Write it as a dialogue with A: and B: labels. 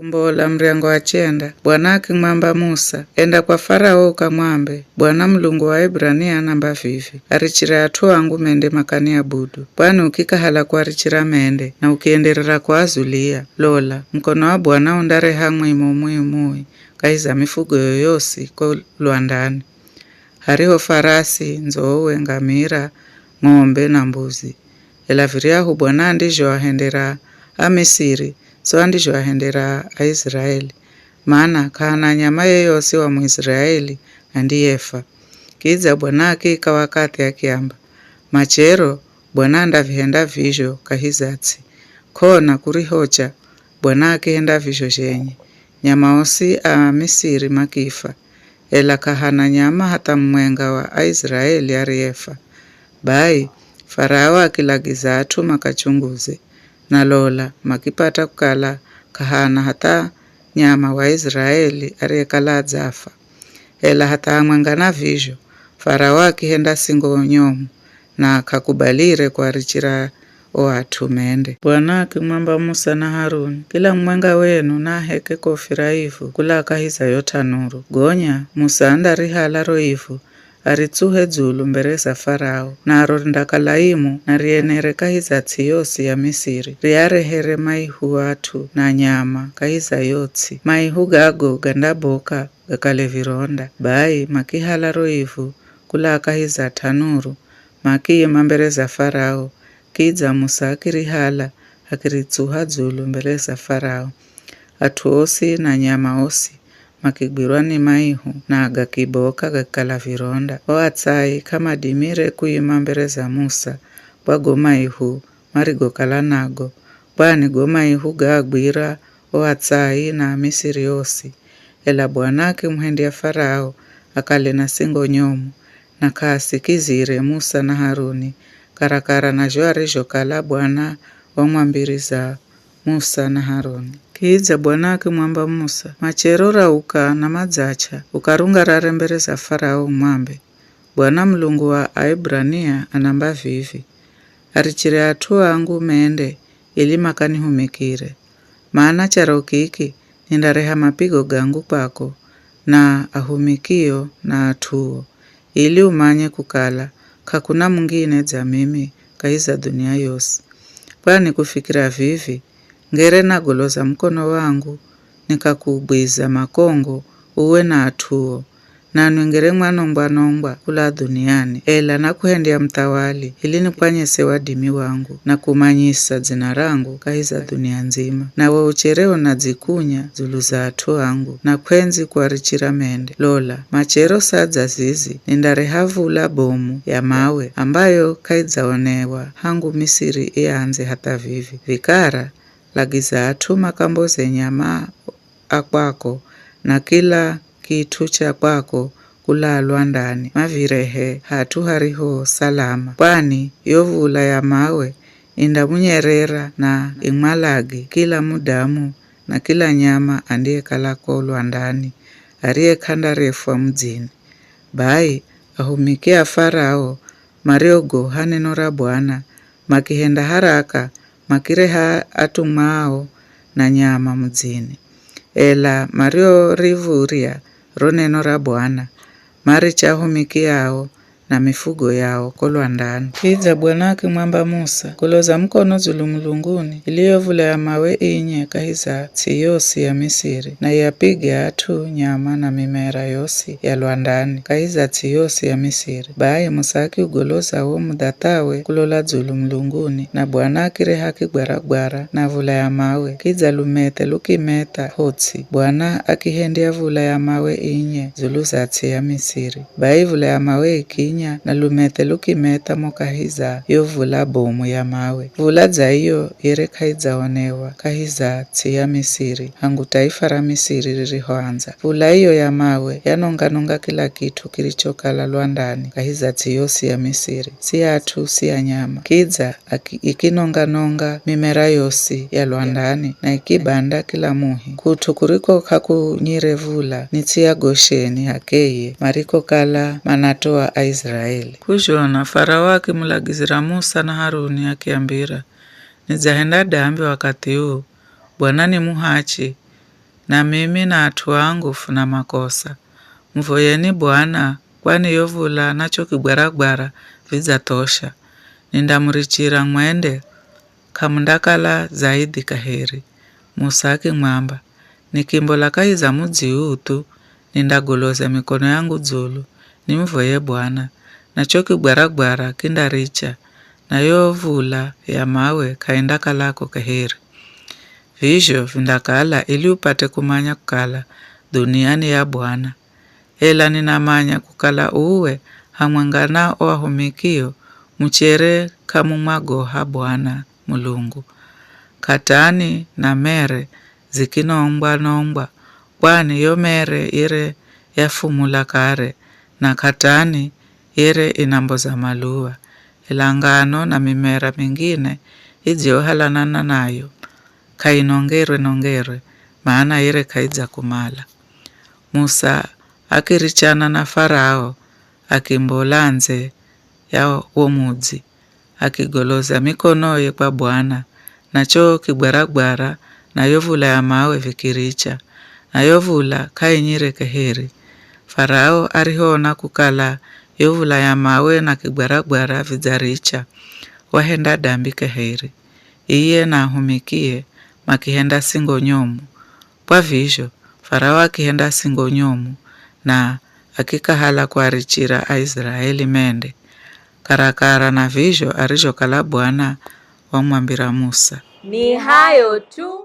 A: Kumbola mriango achenda, Bwana akimwamba Musa, enda kwa Farao ukamwambe, Bwana Mulungu wa Ibrania anamba vivi, arichira atu wangu mende makani abudu. Bwana ukikahala kwa arichira mende, na ukienderera kwa azulia, lola, mkono wa Bwana undare hamwe imomui kaiza mifugo yoyosi kwa luandani. Hariho farasi, nzowe, ngamira, ng'ombe na mbuzi. Ela viriahu Bwana andijo ahendera Amisiri, so andijo ahendera Aisraeli. Maana kahana nyama yeyosi wa Muisraeli andiyefa. Kiza Bwana akika wakati akiamba, machero Bwana andavihenda vijo kahizatsi. Kona kurihocha Bwana akihenda vijo jenye. Nyama osi a Misiri makifa. Ela kahana nyama hata mwenga wa Aisraeli ariefa. Bai, Farao akilagiza atu makachunguze. Na lola, makipata kukala kahana hata nyama wa Israeli ariekala zafa. Ela hata mwenga na vijo, Farao akihenda singo nyomu na akakubalire kwa richira o atu mende. Bwana akimwamba Musa na Haruni, kila mwenga wenu na heke kofira ifu kula akahiza yotanuru. Gonya, Musa andarihala roifu, aritsuhe dzulu mbere za Farao, na arondakalaimu na rienere kahiza tsiyosi ya Misiri, riarehere maihu atu na nyama kahiza yotsi. Maihu gago gandaboka gakale vironda. Bai makihala roifu kula akahiza tanuru, makiye mbere za Farao. Kiza Musa akirihala akiritsuha dzulu mbere za Farao. Atu osi na nyama osi makigwirwa ni maihu na gakiboka gakala vironda. Oatsai kama dimire kuyima mbere za Musa, bwago maihu marigokala nago. Bwani go maihu gagwira oatsai na Misiri osi. Ela Bwana akimhendia Farao akale na singo nyomu, na kasikizire Musa na Haruni karakara na joari jokala Bwana wamwambiriza Musa na Haruni. Kiza Bwana akimwamba Musa, machero rauka na madzacha ukarunga rare mbere za Farao umwambe, Bwana Mulungu wa Aibrania anamba vivi, arichire atu wangu mende ili makanihumikire. Maana charo kiki nindareha mapigo gangu kwako na ahumikio na atuo, ili umanye kukala kakuna mwingine za mimi kaiza dunia yose. Bwani kufikira vivi, ngere na goloza mkono wangu, nikakubwiza makongo uwe na atuo, na nwengere mwanongwa kula duniani. Ela na kuhendia mtawali, ili nikwanyese wadimi wangu, na kumanyisa dzina rangu kaiza dunia nzima. Na wauchereo na dzikunya zulu za atu wangu, na kwenzi kwa richira mende. Lola, machero sadza zizi, nindarehavu ula bomu ya mawe, ambayo kaidzaonewa hangu Misiri ianze hata vivi. Vikara, lagiza atu makamboze nyama akwako, na kila kitu cha kwako kulalwa ndani mavirehe hatu hariho salama. Kwani yovula ya mawe indamunyerera na imwalagi kila mudamu na kila nyama andie kalako ndani arie kanda refwa mdzini. Bai ahumikia Farao mariogo hanenora Bwana makihenda haraka makireha atumao na nyama mdzini. Ela mario rivuria roneno ra Bwana mari chahumikiao na mifugo yao kolwa ndani. Kiza Bwana akimwamba Musa, kuloza mkono zulu mulunguni iliyovula ya mawe inye kahiza tsiyosi ya Misiri, na yapige atu nyama na mimera yosi ya lwandani kahiza tsiyosi ya Misiri. Bai Musa akiugoloza wo mudatawe kulola zulu mulunguni, na Bwana akireha kigwaragwara na vula ya mawe kiza lumete lukimeta hotsi. Bwana akihendia vula ya mawe inye zulu za tsi ya Misiri. Bai vula ya mawe ikinya na lumete lukimeta mokahiza yo vula bomu ya mawe. Vula za iyo yere kaidzaonewa kahiza tsi ya Misiri, hangu taifa ra Misiri ririhoanza. Vula iyo ya mawe yanonganonga kila kitu kilichokala lwandani kahiza tsi yosi ya Misiri, si atu si ya nyama. Kiza ikinonganonga mimera yosi ya lwandani na ikibanda kila muhi. Kutu kuriko kakunyire vula ni tsi ya Gosheni hakeye mariko kala manatoa Aisraeli. Kujona Farao akimulagizira Musa na Haruni akiambira, nizahenda dambi wakati huu, Bwana ni muhachi na mimi na atu wangu funa makosa. Mvoyeni Bwana, kwani yovula nacho kigwaragwara viza tosha. Nindamurichira mwende kamundakala zaidi kaheri. Musa akimwamba, nikimbola kaiza mudzi utu, nindagoloza mikono yangu dzulu, nimvoye Bwana, nacho kigwaragwara kindaricha, na yovula ya mawe kaindakalako kaheri. Vizho vindakala ili upate kumanya kukala duniani ya Bwana. Ela ninamanya kukala uwe hamwangana wahumikio muchere kamumwagoha Bwana Mulungu. Katani na mere zikinombwa, kwani yo mere ire yafumula kare, na katani ire inamboza maluwa. Ilangano na mimera mingine iziohalanana nayo kainongerwe, maana ire kaiza kumala. Musa akirichana na Farao akimbola nze ya womudzi, akigoloza mikonoye kwa Bwana, nacho kigwaragwara na yovula ya mawe vikiricha, na yovula kainyire keheri. Farao arihona kukala yovula ya mawe na kigwaragwara vidzaricha, wahenda dambi keheri. Iye na ahumikie makihenda singo nyomu. Kwa vizho, Farao akihenda singo nyomu, na akikahala kuarichira Aisraeli mende. Karakara na vizho arijokala Bwana wamwambira Musa.
B: Ni hayo tu.